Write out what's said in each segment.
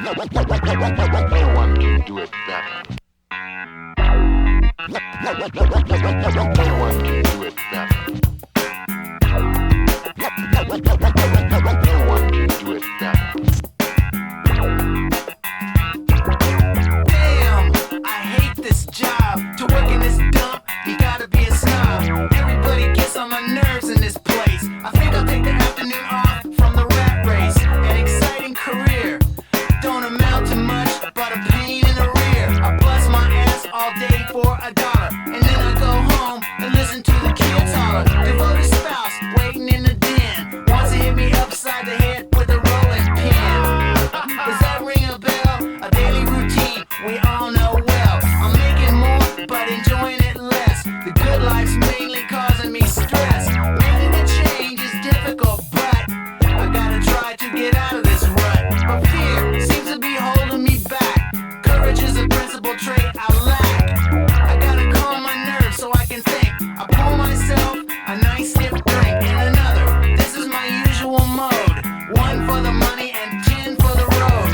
No one can do it better. No one can do it better. No one can do it better. Damn, I hate this job. To work in this dump, you gotta be a snob. Everybody gets on my nerves in this place. I think I'll take the afternoon off from the rat race. An exciting career don't amount to much but a pain in the rear. I bust my ass all day for $1, and then I go home and listen to the kids holler. Devoted spouse waiting in the den wants to hit me upside the head with a rolling pin. Does that ring a bell? A daily routine we all know well. I'm making more but enjoying it less. The good life's mainly causing me stress. Making a change is difficult, but I gotta try to get out of this rut. But fear seems to be holding me back. Courage is a principal trait I lack. I gotta calm my nerves so I can think. I pour myself a nice stiff drink and another. This is my usual mode. 1 for the money and 10 for the road.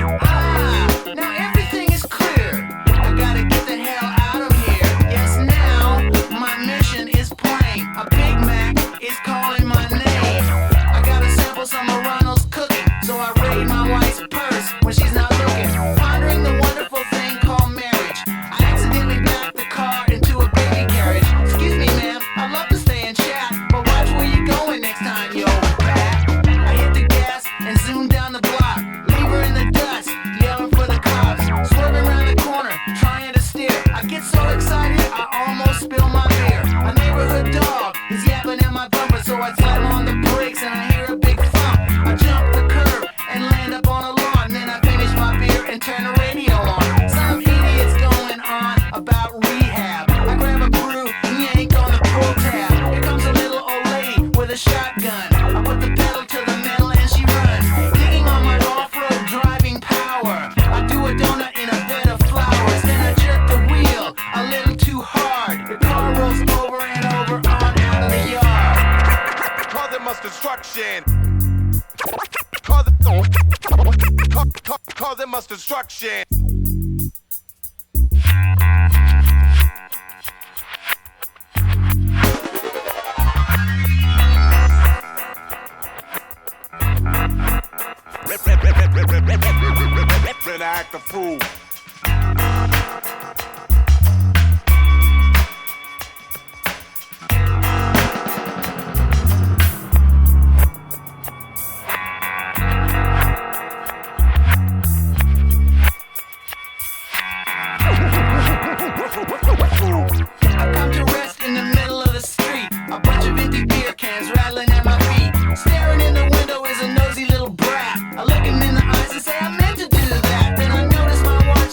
Now everything is clear. I gotta get the hell out of here. Yes, now my mission is plain. A Big Mac is calling my name. I gotta sample some of Ronald's cooking, so I raid my wife's purse when she's not looking. Pondering the wonderful thing called marriage. I accidentally backed the car into a baby carriage. Excuse me, ma'am, I'd love to stay and chat, but watch where you're going next time, yo, bat. I hit the gas and zoom down the block. Leave her in the dust, yelling for the cops. Swerving around the corner, trying to steer. I get so excited, I almost spill my beer. A neighborhood dog is yapping at my bumper, so I slam on the brakes and I hear a big thump. I jump the curb and land up on a lawn. Then I finish my beer and turn the radio on. Some idiot's going on about rehab. I grab a brew and yank on the pull tab. Here comes a little old lady with a shotgun. I put the pedal to the metal and she runs, digging on my off-road driving power. I do a donut in a bed of flowers. Then I jerk the wheel a little too hard. The car rolls over and over on out of the yard. Cause it must destruction. Cause it must destruction. Finna act a fool. I come to rest in the middle of the street. A bunch of empty beer cans rattling at my feet. Staring in the window is a nosy little brat. I look him in the eyes and say I meant to do that. Then I notice my watch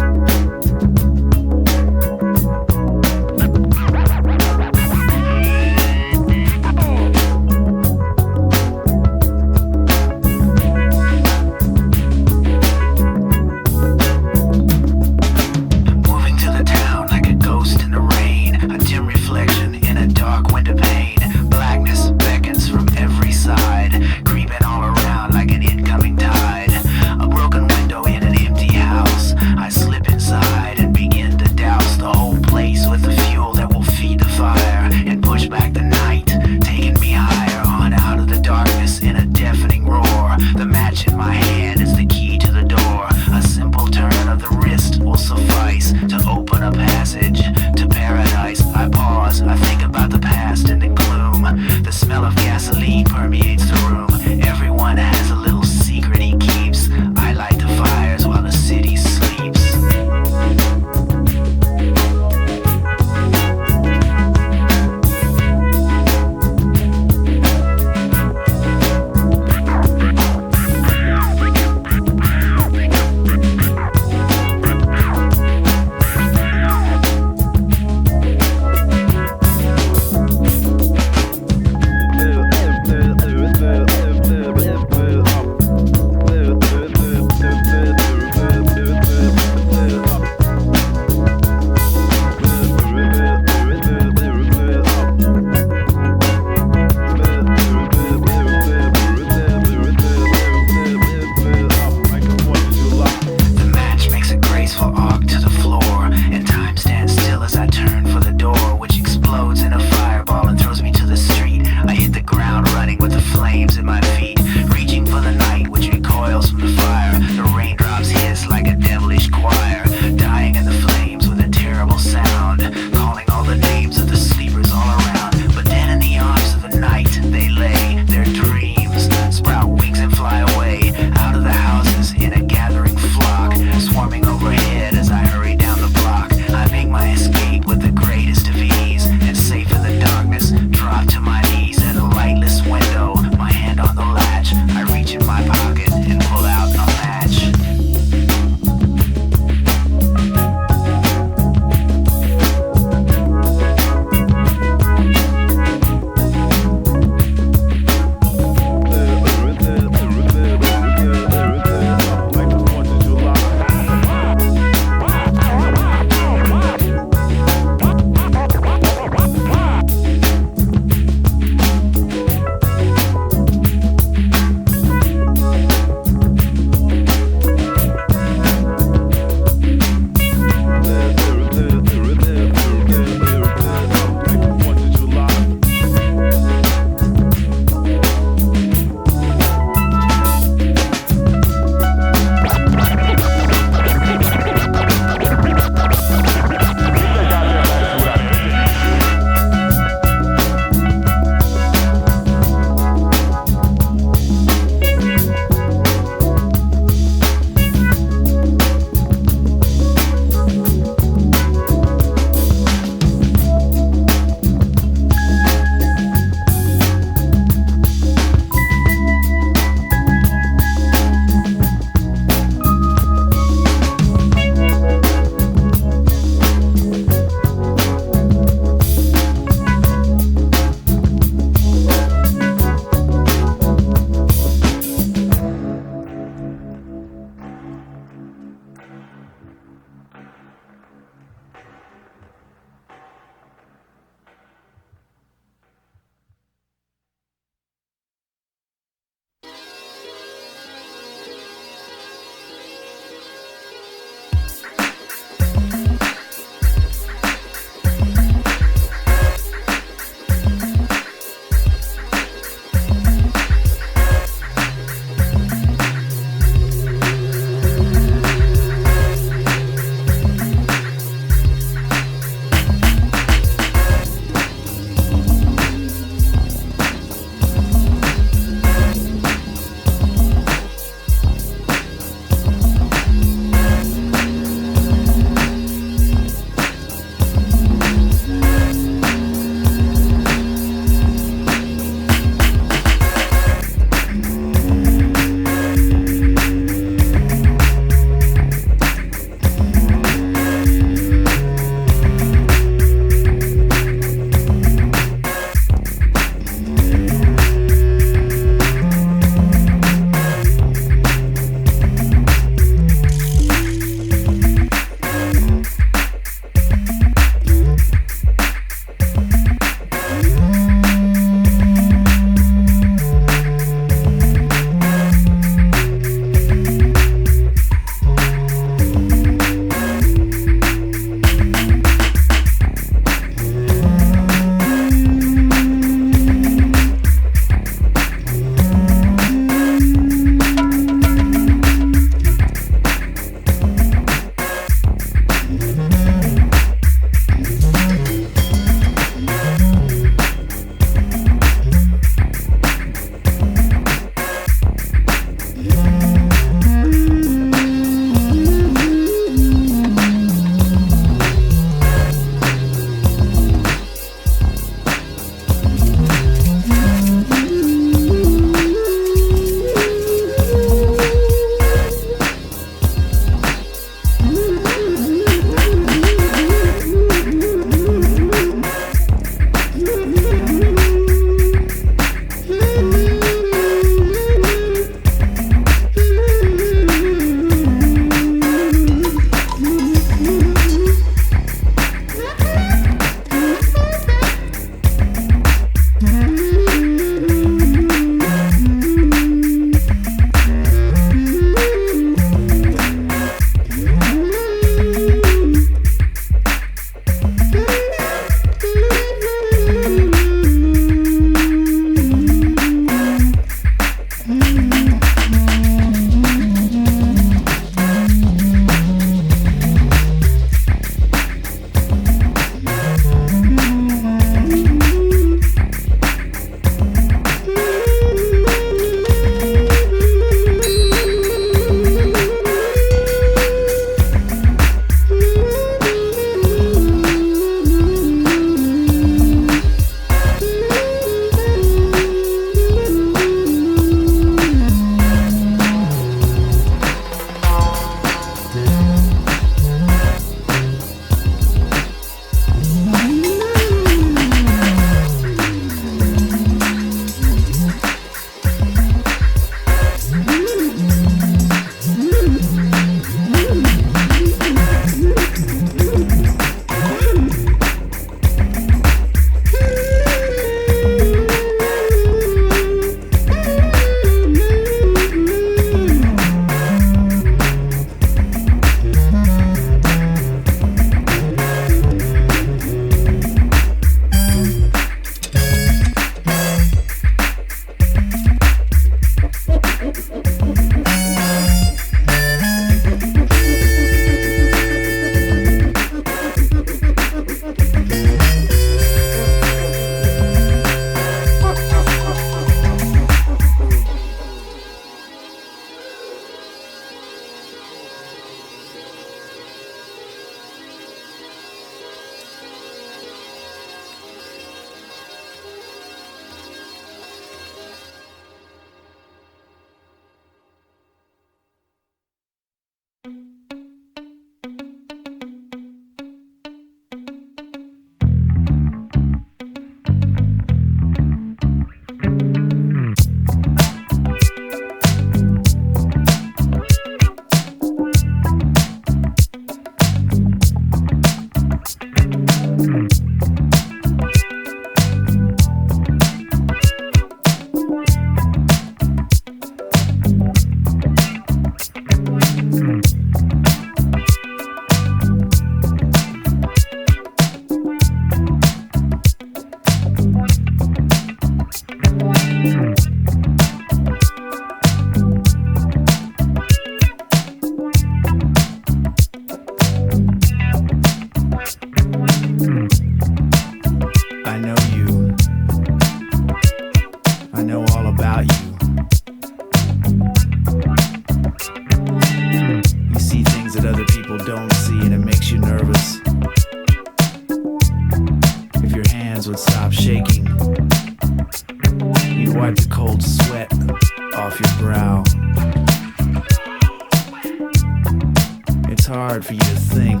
hard for you to think,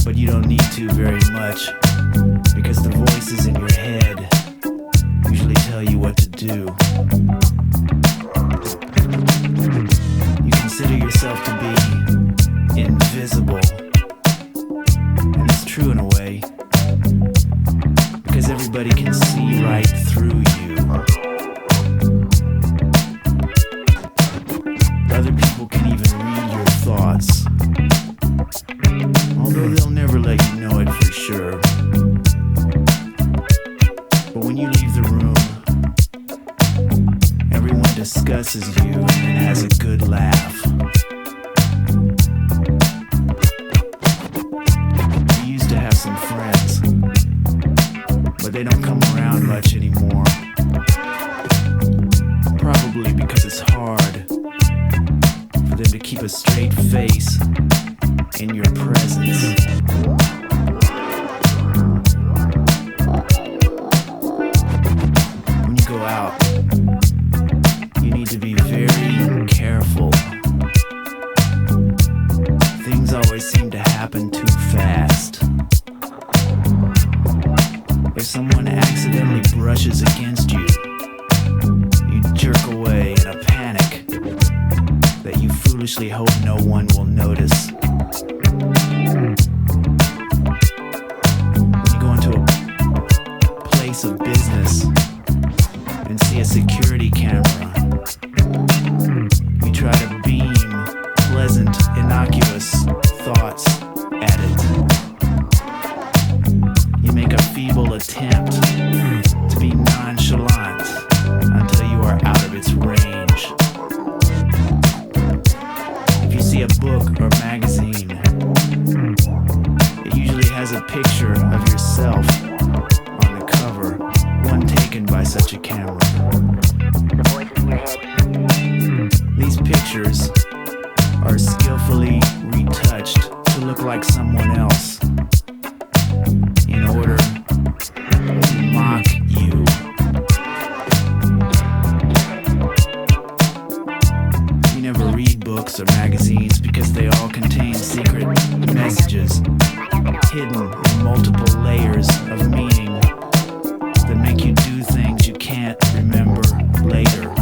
but you don't need to very much, because the voices in your head usually tell you what to do. You consider yourself to be invisible, and it's true in a way, because everybody can see right through you. Other people can even read your thoughts, although they'll never let you know it for sure. But when you leave the room, everyone discusses you and then has a good laugh. You used to have some friends, but they don't come around much anymore. Probably because it's hard for them to keep a straight face in your presence. When you go out, you need to be very careful. Things always seem to happen too fast. If someone accidentally brushes against you, you jerk away in a panic that you foolishly hope no one will notice. When you go into a place of business and see a security camera, you try to beam pleasant, innocuous thoughts at it. You make a feeble attempt to be nonchalant until you are out of its range. If you see a book or magazine, it usually has a picture of yourself on the cover, one taken by such a camera. These pictures are skillfully retouched to look like someone else in order to mock you. You never read books or magazines because they all contain secret messages hidden in multiple layers of meaning that make you do things you can't remember later.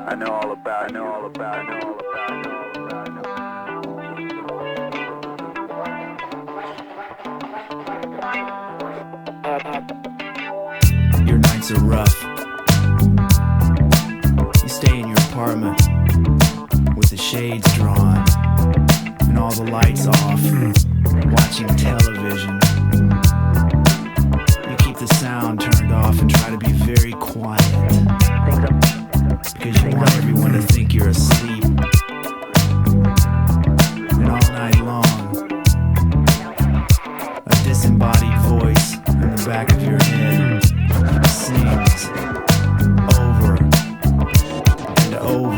I know all about. Your nights are rough. You stay in your apartment with the shades drawn and all the lights off, watching television. You keep the sound turned off and try to be very quiet because you want everyone to think you're asleep. And all night long, a disembodied voice in the back of your head sings over and over.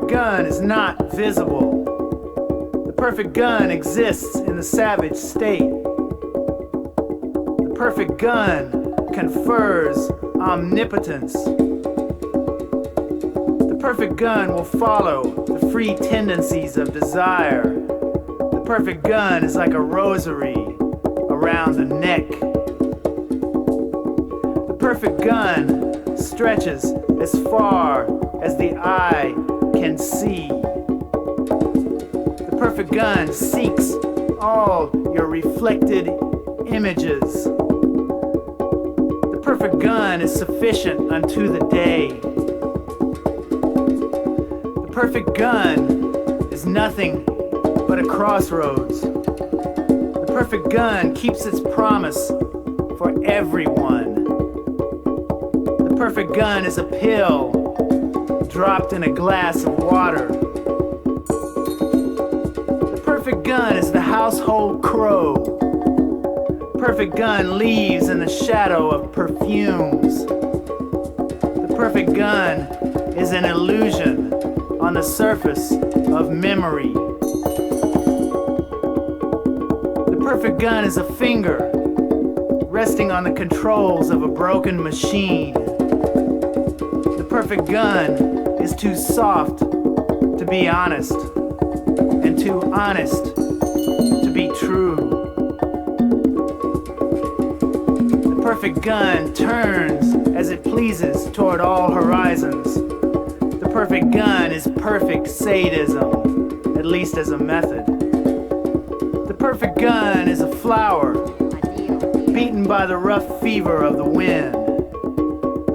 gun is not visible. The perfect gun exists in the savage state. The perfect gun confers omnipotence. The perfect gun will follow the free tendencies of desire. The perfect gun is like a rosary around the neck. The perfect gun stretches as far as the eye can see. The perfect gun seeks all your reflected images. The perfect gun is sufficient unto the day. The perfect gun is nothing but a crossroads. The perfect gun keeps its promise for everyone. The perfect gun is a pill dropped in a glass of water. The perfect gun is the household crow. Perfect gun leaves in the shadow of perfumes. The perfect gun is an illusion on the surface of memory. The perfect gun is a finger resting on the controls of a broken machine. The perfect gun is too soft to be honest, and too honest to be true. The perfect gun turns as it pleases toward all horizons. The perfect gun is perfect sadism, at least as a method. The perfect gun is a flower beaten by the rough fever of the wind.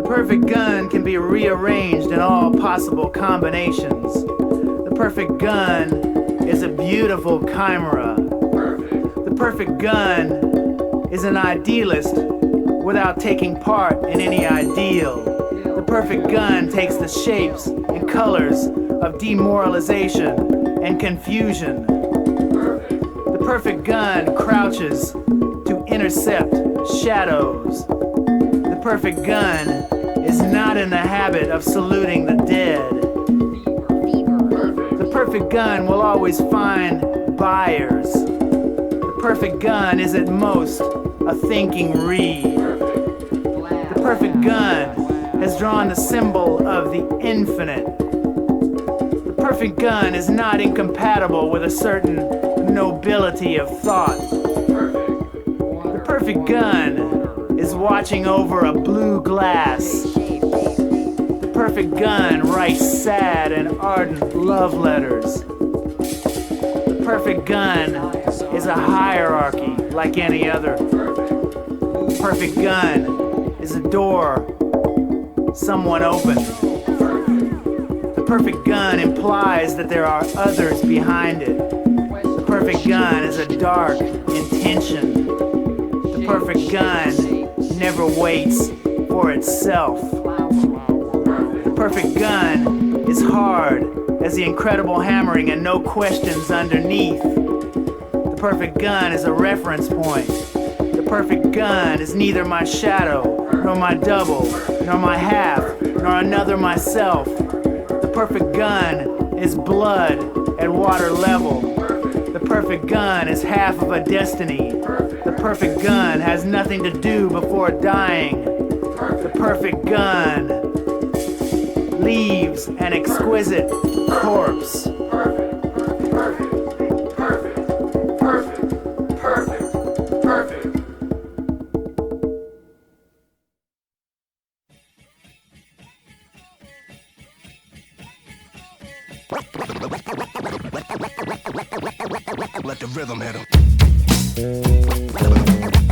The perfect gun can be rearranged in all possible combinations. The perfect gun is a beautiful chimera. The perfect gun is an idealist without taking part in any ideal. The perfect gun takes the shapes and colors of demoralization and confusion. The perfect gun crouches to intercept shadows. The perfect gun is not in the habit of saluting the dead. The perfect gun will always find buyers. The perfect gun is at most a thinking reed. The perfect gun has drawn the symbol of the infinite. The perfect gun is not incompatible with a certain nobility of thought. The perfect gun is watching over a blue glass. The perfect gun writes sad and ardent love letters. The perfect gun is a hierarchy like any other. The perfect gun is a door someone opened. The perfect gun implies that there are others behind it. The perfect gun is a dark intention. The perfect gun never waits for itself. The perfect gun is hard as the incredible hammering and no questions underneath. The perfect gun is a reference point. The perfect gun is neither my shadow, nor my double, nor my half, nor another myself. The perfect gun is blood at water level. The perfect gun is half of a destiny. The perfect gun has nothing to do before dying. The perfect gun leaves an exquisite corpse. Let the rhythm hit him.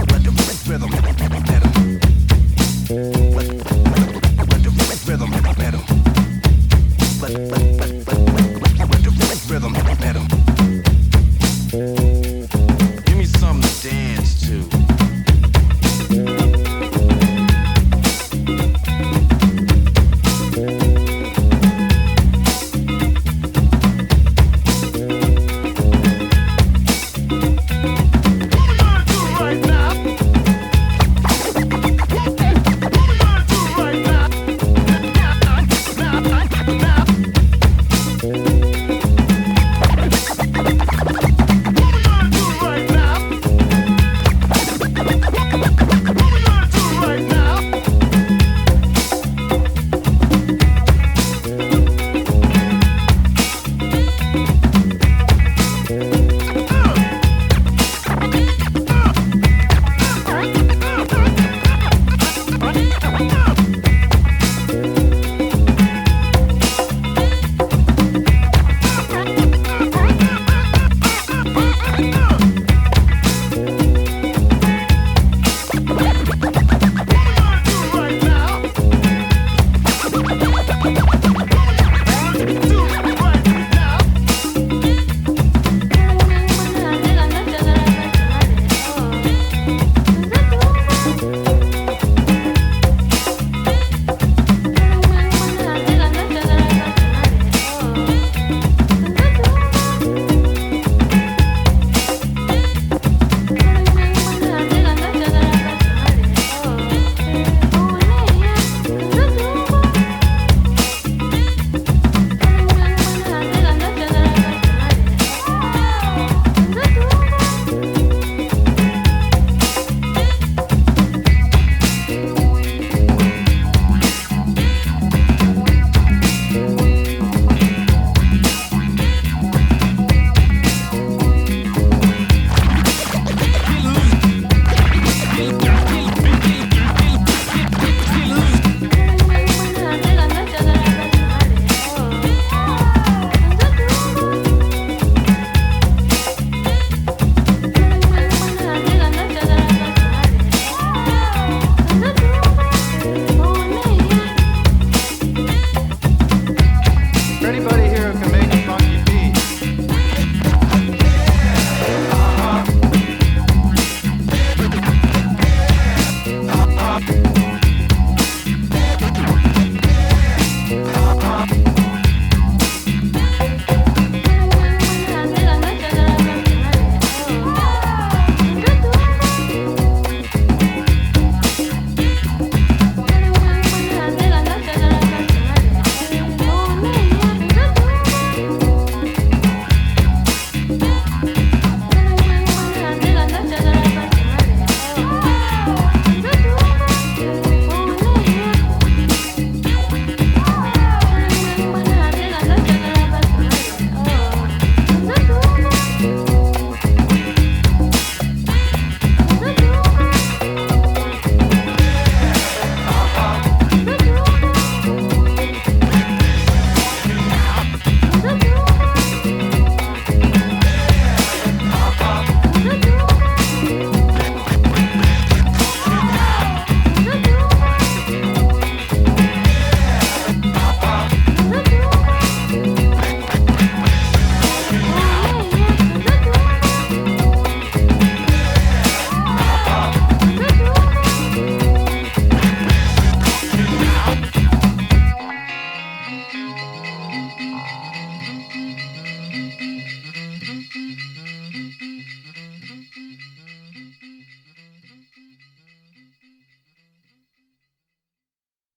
Let the rhythm hit him.